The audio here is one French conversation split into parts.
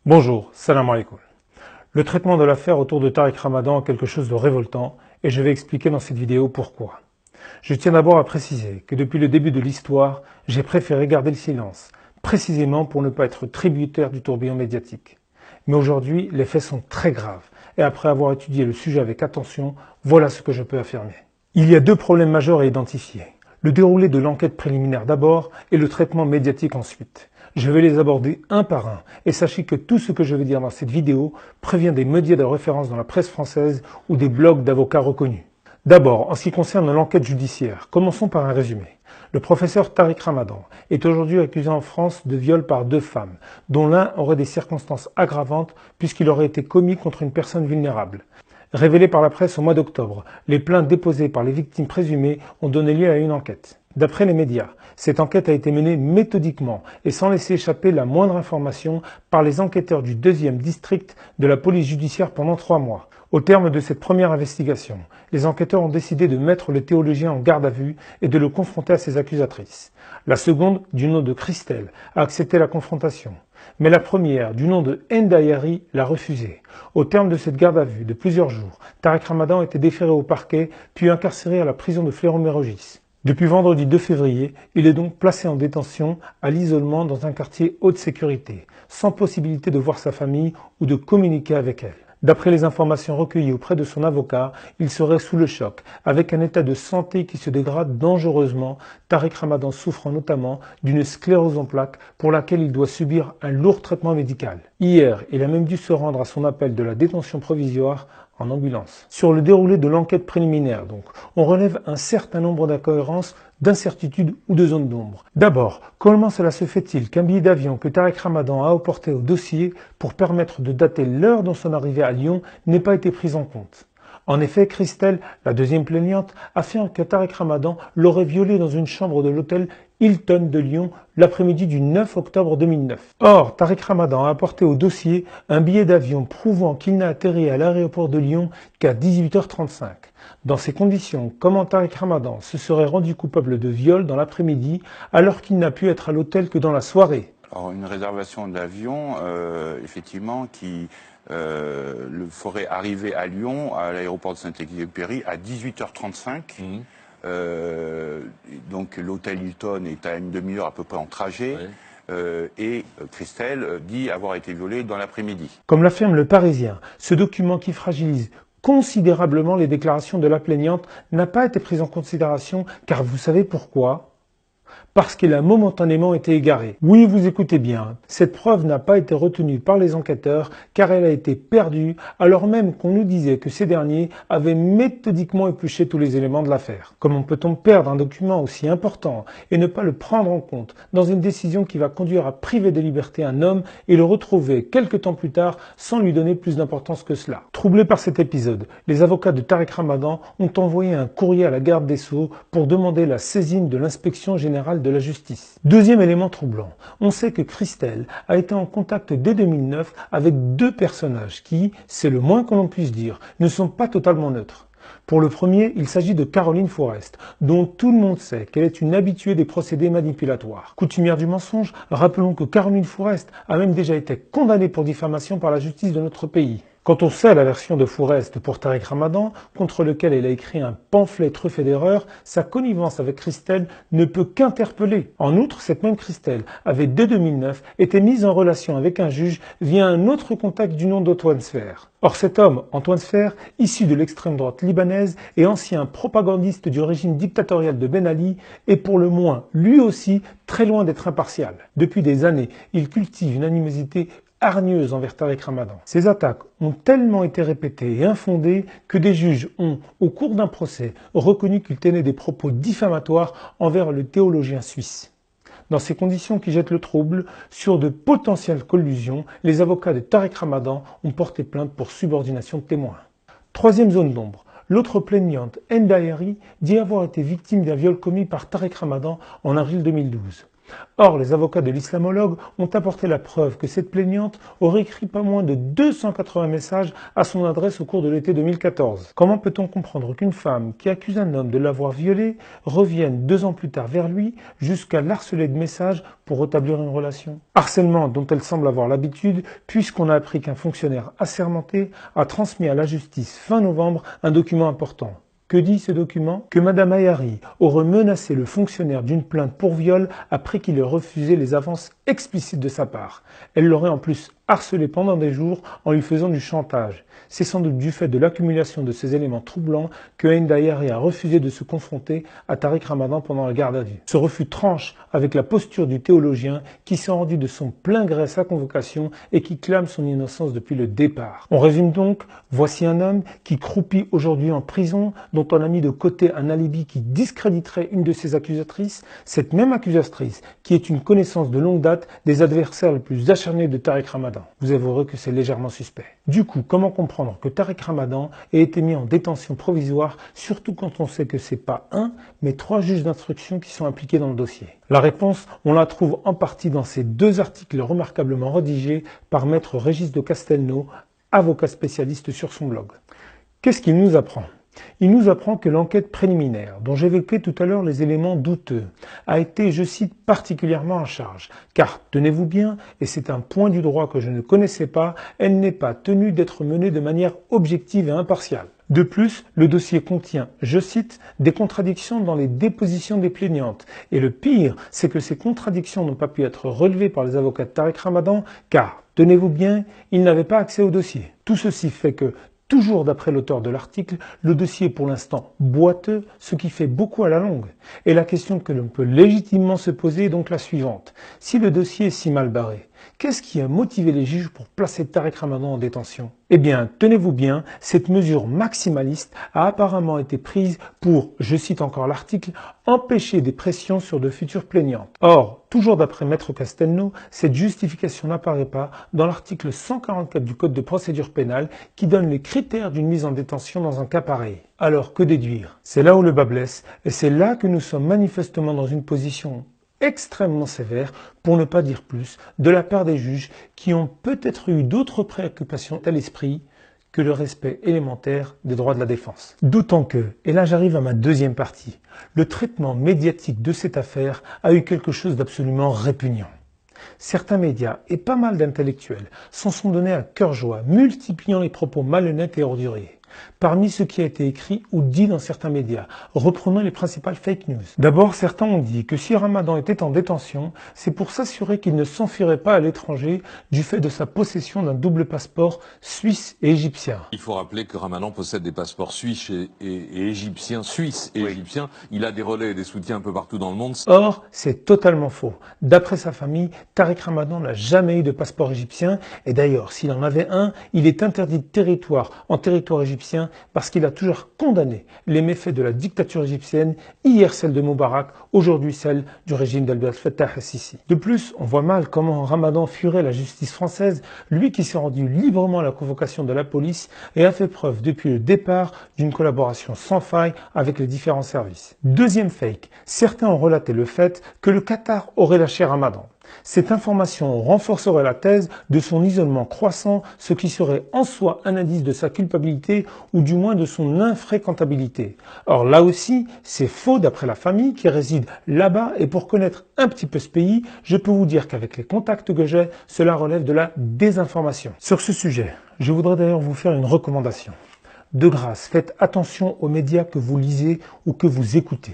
Bonjour, salam alaikum. Le traitement de l'affaire autour de Tariq Ramadan est quelque chose de révoltant et je vais expliquer dans cette vidéo pourquoi. Je tiens d'abord à préciser que depuis le début de l'histoire, j'ai préféré garder le silence, précisément pour ne pas être tributaire du tourbillon médiatique. Mais aujourd'hui, les faits sont très graves et après avoir étudié le sujet avec attention, voilà ce que je peux affirmer. Il y a deux problèmes majeurs à identifier. Le déroulé de l'enquête préliminaire d'abord et le traitement médiatique ensuite. Je vais les aborder un par un et sachez que tout ce que je vais dire dans cette vidéo provient des médias de référence dans la presse française ou des blogs d'avocats reconnus. D'abord, en ce qui concerne l'enquête judiciaire, commençons par un résumé. Le professeur Tariq Ramadan est aujourd'hui accusé en France de viol par deux femmes, dont l'un aurait des circonstances aggravantes puisqu'il aurait été commis contre une personne vulnérable. Révélé par la presse au mois d'octobre, les plaintes déposées par les victimes présumées ont donné lieu à une enquête. D'après les médias, cette enquête a été menée méthodiquement et sans laisser échapper la moindre information par les enquêteurs du 2e district de la police judiciaire pendant 3 mois. Au terme de cette première investigation, les enquêteurs ont décidé de mettre le théologien en garde à vue et de le confronter à ses accusatrices. La seconde, du nom de Christelle, a accepté la confrontation. Mais la première, du nom de Ndayari, l'a refusée. Au terme de cette garde à vue de plusieurs jours, Tariq Ramadan a été déféré au parquet puis incarcéré à la prison de Fleuron-Mérogis. Depuis vendredi 2 février, il est donc placé en détention à l'isolement dans un quartier haute sécurité, sans possibilité de voir sa famille ou de communiquer avec elle. D'après les informations recueillies auprès de son avocat, il serait sous le choc, avec un état de santé qui se dégrade dangereusement. Tariq Ramadan souffre notamment d'une sclérose en plaques pour laquelle il doit subir un lourd traitement médical. Hier, il a même dû se rendre à son appel de la détention provisoire en ambulance. Sur le déroulé de l'enquête préliminaire, donc, on relève un certain nombre d'incohérences, d'incertitudes ou de zones d'ombre. D'abord, comment cela se fait-il qu'un billet d'avion que Tariq Ramadan a apporté au dossier pour permettre de dater l'heure dont son arrivée à Lyon n'ait pas été prise en compte? En effet, Christelle, la deuxième plaignante, affirme que Tariq Ramadan l'aurait violée dans une chambre de l'hôtel Hilton de Lyon l'après-midi du 9 octobre 2009. Or, Tariq Ramadan a apporté au dossier un billet d'avion prouvant qu'il n'a atterri à l'aéroport de Lyon qu'à 18h35. Dans ces conditions, comment Tariq Ramadan se serait rendu coupable de viol dans l'après-midi alors qu'il n'a pu être à l'hôtel que dans la soirée? Alors, une réservation d'avion, effectivement, qui le ferait arriver à Lyon, à l'aéroport de Saint-Exupéry, à 18h35. Donc l'hôtel Hilton est à une demi-heure à peu près en trajet. Oui. Et Christelle dit avoir été violée dans l'après-midi. Comme l'affirme le Parisien, ce document qui fragilise considérablement les déclarations de la plaignante n'a pas été pris en considération, car vous savez pourquoi? Parce qu'il a momentanément été égaré. Oui, vous écoutez bien, cette preuve n'a pas été retenue par les enquêteurs car elle a été perdue alors même qu'on nous disait que ces derniers avaient méthodiquement épluché tous les éléments de l'affaire. Comment peut-on perdre un document aussi important et ne pas le prendre en compte dans une décision qui va conduire à priver de liberté un homme et le retrouver quelques temps plus tard sans lui donner plus d'importance que cela? Troublés par cet épisode, les avocats de Tariq Ramadan ont envoyé un courrier à la garde des Sceaux pour demander la saisine de l'inspection générale de la justice. Deuxième élément troublant, on sait que Christelle a été en contact dès 2009 avec deux personnages qui, c'est le moins que l'on puisse dire, ne sont pas totalement neutres. Pour le premier, il s'agit de Caroline Forest, dont tout le monde sait qu'elle est une habituée des procédés manipulatoires. Coutumière du mensonge, rappelons que Caroline Forest a même déjà été condamnée pour diffamation par la justice de notre pays. Quand on sait la version de Forest pour Tariq Ramadan, contre lequel elle a écrit un pamphlet truffé d'erreurs, sa connivence avec Christelle ne peut qu'interpeller. En outre, cette même Christelle avait dès 2009 été mise en relation avec un juge via un autre contact du nom d'Antoine Sfer. Or cet homme, Antoine Sfer, issu de l'extrême droite libanaise et ancien propagandiste du régime dictatorial de Ben Ali, est pour le moins, lui aussi, très loin d'être impartial. Depuis des années, il cultive une animosité hargneuse envers Tariq Ramadan. Ces attaques ont tellement été répétées et infondées que des juges ont, au cours d'un procès, reconnu qu'il tenait des propos diffamatoires envers le théologien suisse. Dans ces conditions qui jettent le trouble, sur de potentielles collusions, les avocats de Tariq Ramadan ont porté plainte pour subordination de témoins. Troisième zone d'ombre. L'autre plaignante, Ndayari, dit avoir été victime d'un viol commis par Tariq Ramadan en avril 2012. Or, les avocats de l'islamologue ont apporté la preuve que cette plaignante aurait écrit pas moins de 280 messages à son adresse au cours de l'été 2014. Comment peut-on comprendre qu'une femme qui accuse un homme de l'avoir violée revienne 2 ans plus tard vers lui jusqu'à l'harceler de messages pour rétablir une relation? Harcèlement dont elle semble avoir l'habitude puisqu'on a appris qu'un fonctionnaire assermenté a transmis à la justice fin novembre un document important. Que dit ce document? Que Madame Ayari aurait menacé le fonctionnaire d'une plainte pour viol après qu'il ait refusé les avances explicites de sa part. Elle l'aurait en plus harcelé pendant des jours en lui faisant du chantage. C'est sans doute du fait de l'accumulation de ces éléments troublants que Hind Ayari a refusé de se confronter à Tariq Ramadan pendant la garde à vue. Ce refus tranche avec la posture du théologien qui s'est rendu de son plein gré à sa convocation et qui clame son innocence depuis le départ. On résume donc, voici un homme qui croupit aujourd'hui en prison, dont on a mis de côté un alibi qui discréditerait une de ses accusatrices, cette même accusatrice qui est une connaissance de longue date des adversaires les plus acharnés de Tariq Ramadan. Vous avouerez que c'est légèrement suspect. Du coup, comment comprendre que Tariq Ramadan ait été mis en détention provisoire, surtout quand on sait que c'est pas un, mais 3 juges d'instruction qui sont impliqués dans le dossier? La réponse, on la trouve en partie dans ces 2 articles remarquablement rédigés par maître Régis de Castelnau, avocat spécialiste sur son blog. Qu'est-ce qu'il nous apprend? Il nous apprend que l'enquête préliminaire, dont j'évoquais tout à l'heure les éléments douteux, a été, je cite, particulièrement en charge, car, tenez-vous bien, et c'est un point du droit que je ne connaissais pas, elle n'est pas tenue d'être menée de manière objective et impartiale. De plus, le dossier contient, je cite, des contradictions dans les dépositions des plaignantes. Et le pire, c'est que ces contradictions n'ont pas pu être relevées par les avocats de Tariq Ramadan, car, tenez-vous bien, ils n'avaient pas accès au dossier. Tout ceci fait que, toujours d'après l'auteur de l'article, le dossier est pour l'instant boiteux, ce qui fait beaucoup à la longue. Et la question que l'on peut légitimement se poser est donc la suivante. Si le dossier est si mal barré, qu'est-ce qui a motivé les juges pour placer Tariq Ramadan en détention? Eh bien, tenez-vous bien, cette mesure maximaliste a apparemment été prise pour, je cite encore l'article, empêcher des pressions sur de futures plaignantes. Or, toujours d'après maître Castelnau, cette justification n'apparaît pas dans l'article 144 du Code de procédure pénale qui donne les critères d'une mise en détention dans un cas pareil. Alors, que déduire? C'est là où le bas blesse, et c'est là que nous sommes manifestement dans une position extrêmement sévère, pour ne pas dire plus, de la part des juges qui ont peut-être eu d'autres préoccupations à l'esprit que le respect élémentaire des droits de la défense. D'autant que, et là j'arrive à ma deuxième partie, le traitement médiatique de cette affaire a eu quelque chose d'absolument répugnant. Certains médias et pas mal d'intellectuels s'en sont donnés à cœur joie, multipliant les propos malhonnêtes et orduriers. Parmi ce qui a été écrit ou dit dans certains médias, reprenons les principales fake news. D'abord, certains ont dit que si Ramadan était en détention, c'est pour s'assurer qu'il ne s'enfuirait pas à l'étranger du fait de sa possession d'un double passeport suisse et égyptien. Il faut rappeler que Ramadan possède des passeports suisses et égyptiens, suisses et égyptiens. Il a des relais et des soutiens un peu partout dans le monde. Or, c'est totalement faux. D'après sa famille, Tariq Ramadan n'a jamais eu de passeport égyptien et d'ailleurs, s'il en avait un, il est interdit de territoire en territoire égyptien parce qu'il a toujours condamné les méfaits de la dictature égyptienne, hier celle de Moubarak, aujourd'hui celle du régime d'Abdel Fattah el-Sisi. De plus, on voit mal comment Ramadan fuirait la justice française, lui qui s'est rendu librement à la convocation de la police et a fait preuve depuis le départ d'une collaboration sans faille avec les différents services. Deuxième fake, certains ont relaté le fait que le Qatar aurait lâché Ramadan. Cette information renforcerait la thèse de son isolement croissant, ce qui serait en soi un indice de sa culpabilité ou du moins de son infréquentabilité. Or là aussi, c'est faux d'après la famille qui réside là-bas et pour connaître un petit peu ce pays, je peux vous dire qu'avec les contacts que j'ai, cela relève de la désinformation. Sur ce sujet, je voudrais d'ailleurs vous faire une recommandation. De grâce, faites attention aux médias que vous lisez ou que vous écoutez.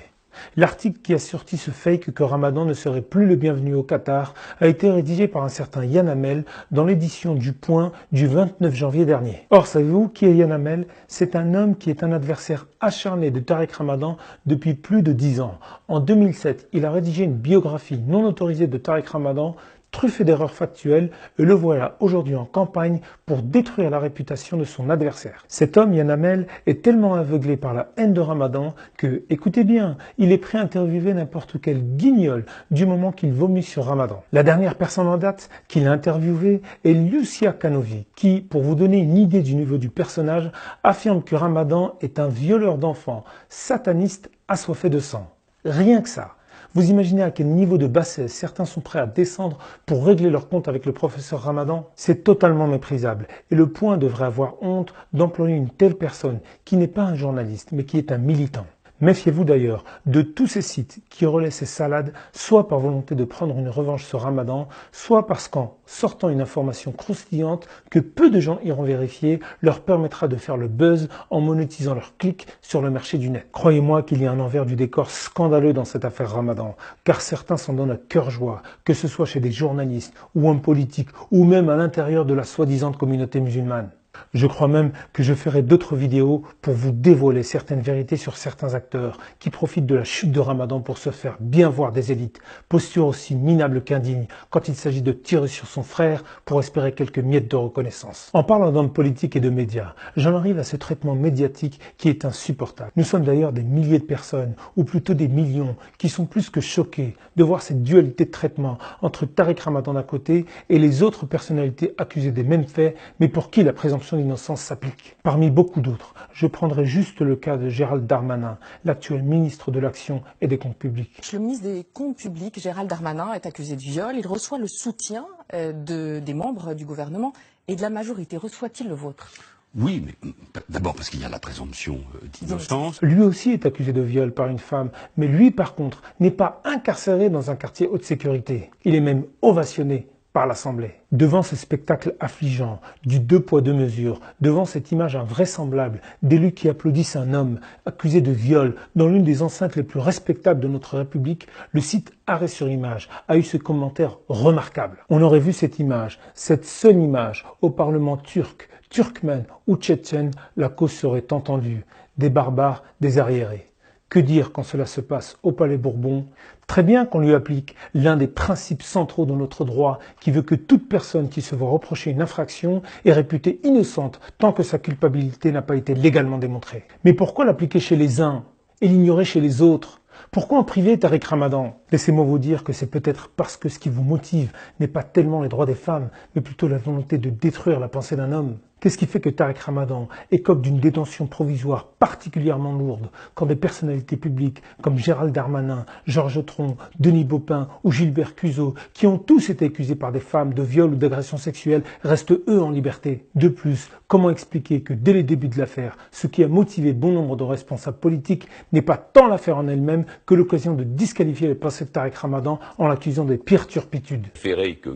L'article qui a sorti ce fake que Ramadan ne serait plus le bienvenu au Qatar a été rédigé par un certain Yann Hamel dans l'édition du Point du 29 janvier dernier. Or, savez-vous qui est Yann Hamel? C'est un homme qui est un adversaire acharné de Tariq Ramadan depuis plus de 10 ans. En 2007, il a rédigé une biographie non autorisée de Tariq Ramadan, truffé d'erreurs factuelles, et le voilà aujourd'hui en campagne pour détruire la réputation de son adversaire. Cet homme, Yann Hamel, est tellement aveuglé par la haine de Ramadan que, écoutez bien, il est prêt à interviewer n'importe quel guignol du moment qu'il vomit sur Ramadan. La dernière personne en date qu'il a interviewée est Lucia Canovi, qui, pour vous donner une idée du niveau du personnage, affirme que Ramadan est un violeur d'enfants, sataniste assoiffé de sang. Rien que ça. Vous imaginez à quel niveau de bassesse certains sont prêts à descendre pour régler leur compte avec le professeur Ramadan? C'est totalement méprisable et le point devrait avoir honte d'employer une telle personne qui n'est pas un journaliste mais qui est un militant. Méfiez-vous d'ailleurs de tous ces sites qui relaient ces salades, soit par volonté de prendre une revanche sur Ramadan, soit parce qu'en sortant une information croustillante que peu de gens iront vérifier, leur permettra de faire le buzz en monétisant leurs clics sur le marché du net. Croyez-moi qu'il y a un envers du décor scandaleux dans cette affaire Ramadan, car certains s'en donnent à cœur joie, que ce soit chez des journalistes ou hommes politiques, ou même à l'intérieur de la soi-disant communauté musulmane. Je crois même que je ferai d'autres vidéos pour vous dévoiler certaines vérités sur certains acteurs qui profitent de la chute de Ramadan pour se faire bien voir des élites, posture aussi minable qu'indigne quand il s'agit de tirer sur son frère pour espérer quelques miettes de reconnaissance. En parlant d'hommes politiques et de médias, j'en arrive à ce traitement médiatique qui est insupportable. Nous sommes d'ailleurs des milliers de personnes, ou plutôt des millions, qui sont plus que choqués de voir cette dualité de traitement entre Tariq Ramadan d'un côté et les autres personnalités accusées des mêmes faits, mais pour qui la présomption d'innocence s'applique. Parmi beaucoup d'autres, je prendrai juste le cas de Gérald Darmanin, l'actuel ministre de l'Action et des Comptes publics. Le ministre des Comptes publics, Gérald Darmanin, est accusé de viol. Il reçoit le soutien des membres du gouvernement et de la majorité. Reçoit-il le vôtre ? Oui, mais d'abord parce qu'il y a la présomption d'innocence. Lui aussi est accusé de viol par une femme, mais lui par contre n'est pas incarcéré dans un quartier haute sécurité. Il est même ovationné par l'Assemblée. Devant ce spectacle affligeant, du deux poids deux mesures, devant cette image invraisemblable d'élus qui applaudissent un homme accusé de viol dans l'une des enceintes les plus respectables de notre République, le site Arrêt sur Image a eu ce commentaire remarquable. On aurait vu cette image, cette seule image, au Parlement turc, turkmène ou tchétchène, la cause serait entendue. Des barbares, des arriérés. Que dire quand cela se passe au Palais Bourbon? Très bien qu'on lui applique l'un des principes centraux de notre droit qui veut que toute personne qui se voit reprocher une infraction est réputée innocente tant que sa culpabilité n'a pas été légalement démontrée. Mais pourquoi l'appliquer chez les uns et l'ignorer chez les autres? Pourquoi en priver Tariq Ramadan? Laissez-moi vous dire que c'est peut-être parce que ce qui vous motive n'est pas tellement les droits des femmes, mais plutôt la volonté de détruire la pensée d'un homme. Qu'est-ce qui fait que Tariq Ramadan écope d'une détention provisoire particulièrement lourde quand des personnalités publiques comme Gérald Darmanin, Georges Tron, Denis Baupin ou Gilbert Cuzeau, qui ont tous été accusés par des femmes de viol ou d'agression sexuelle, restent eux en liberté? De plus, comment expliquer que dès les débuts de l'affaire, ce qui a motivé bon nombre de responsables politiques n'est pas tant l'affaire en elle-même que l'occasion de disqualifier les pensées de Tariq Ramadan en l'accusant des pires turpitudes?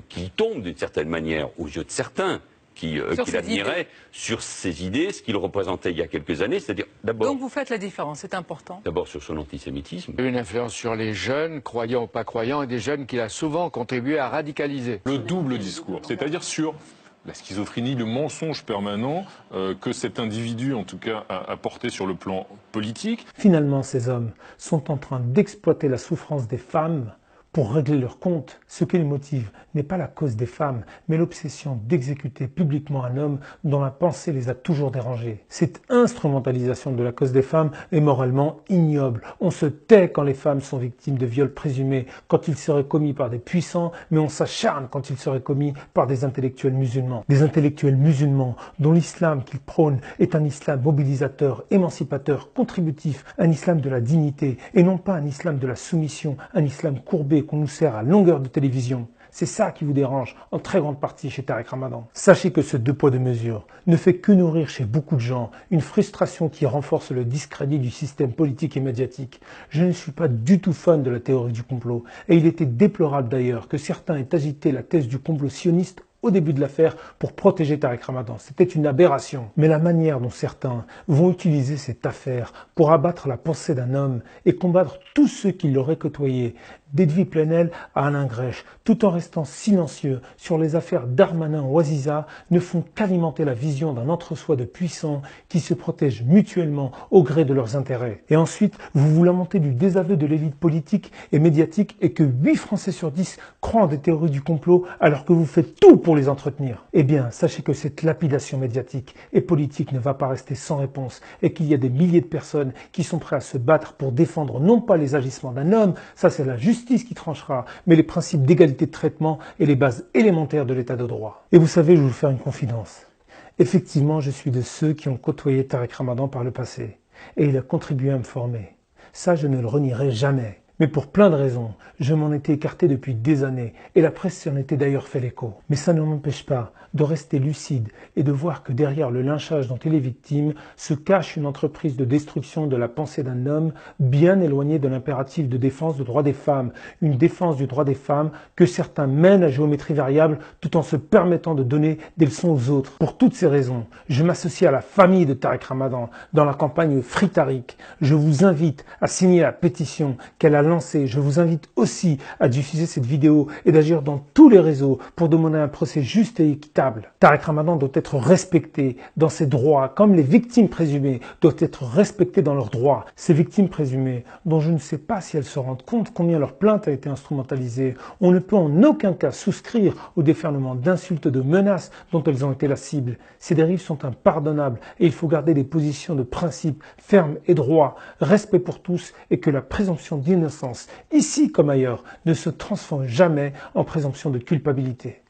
Qu'il tombe d'une certaine manière aux yeux de certains qui l'admiraient sur ses idées, ce qu'il représentait il y a quelques années, c'est-à-dire d'abord... Donc vous faites la différence, c'est important. D'abord sur son antisémitisme. Une influence sur les jeunes, croyants ou pas croyants, et des jeunes qu'il a souvent contribué à radicaliser. Le double discours, c'est-à-dire sur la schizophrénie, le mensonge permanent que cet individu, en tout cas, a porté sur le plan politique. Finalement, ces hommes sont en train d'exploiter la souffrance des femmes pour régler leur compte. Ce qui les motive n'est pas la cause des femmes, mais l'obsession d'exécuter publiquement un homme dont la pensée les a toujours dérangés. Cette instrumentalisation de la cause des femmes est moralement ignoble. On se tait quand les femmes sont victimes de viols présumés, quand ils seraient commis par des puissants, mais on s'acharne quand ils seraient commis par des intellectuels musulmans. Des intellectuels musulmans dont l'islam qu'ils prônent est un islam mobilisateur, émancipateur, contributif, un islam de la dignité, et non pas un islam de la soumission, un islam courbé qu'on nous sert à longueur de télévision. C'est ça qui vous dérange en très grande partie chez Tariq Ramadan. Sachez que ce deux poids deux mesures ne fait que nourrir chez beaucoup de gens une frustration qui renforce le discrédit du système politique et médiatique. Je ne suis pas du tout fan de la théorie du complot et il était déplorable d'ailleurs que certains aient agité la thèse du complot sioniste au début de l'affaire pour protéger Tariq Ramadan. C'était une aberration. Mais la manière dont certains vont utiliser cette affaire pour abattre la pensée d'un homme et combattre tous ceux qui l'auraient côtoyé, d'Edwy Plenel à Alain Grèche, tout en restant silencieux sur les affaires Darmanin ou Aziza, ne font qu'alimenter la vision d'un entre-soi de puissants qui se protègent mutuellement au gré de leurs intérêts. Et ensuite, vous vous lamentez du désaveu de l'élite politique et médiatique et que 8 Français sur 10 croient en des théories du complot alors que vous faites tout pour les entretenir. Eh bien, sachez que cette lapidation médiatique et politique ne va pas rester sans réponse et qu'il y a des milliers de personnes qui sont prêtes à se battre pour défendre non pas les agissements d'un homme, ça c'est la justice qui tranchera, mais les principes d'égalité de traitement et les bases élémentaires de l'état de droit. Et vous savez, je vais vous faire une confidence. Effectivement, je suis de ceux qui ont côtoyé Tariq Ramadan par le passé et il a contribué à me former. Ça, je ne le renierai jamais. Mais pour plein de raisons, je m'en étais écarté depuis des années et la presse s'en était d'ailleurs fait l'écho. Mais ça ne m'empêche pas de rester lucide et de voir que derrière le lynchage dont il est victime se cache une entreprise de destruction de la pensée d'un homme bien éloigné de l'impératif de défense des droits des femmes. Une défense du droit des femmes que certains mènent à géométrie variable tout en se permettant de donner des leçons aux autres. Pour toutes ces raisons, je m'associe à la famille de Tariq Ramadan dans la campagne Free Tariq. Je vous invite à signer la pétition qu'elle a lancée. Je vous invite aussi à diffuser cette vidéo et d'agir dans tous les réseaux pour demander un procès juste et équitable. Tariq Ramadan doit être respecté dans ses droits, comme les victimes présumées doivent être respectées dans leurs droits. Ces victimes présumées, dont je ne sais pas si elles se rendent compte combien leur plainte a été instrumentalisée, on ne peut en aucun cas souscrire au déferlement d'insultes, de menaces dont elles ont été la cible. Ces dérives sont impardonnables et il faut garder des positions de principe fermes et droits, respect pour tous et que la présomption d'innocence, ici comme ailleurs, ne se transforme jamais en présomption de culpabilité.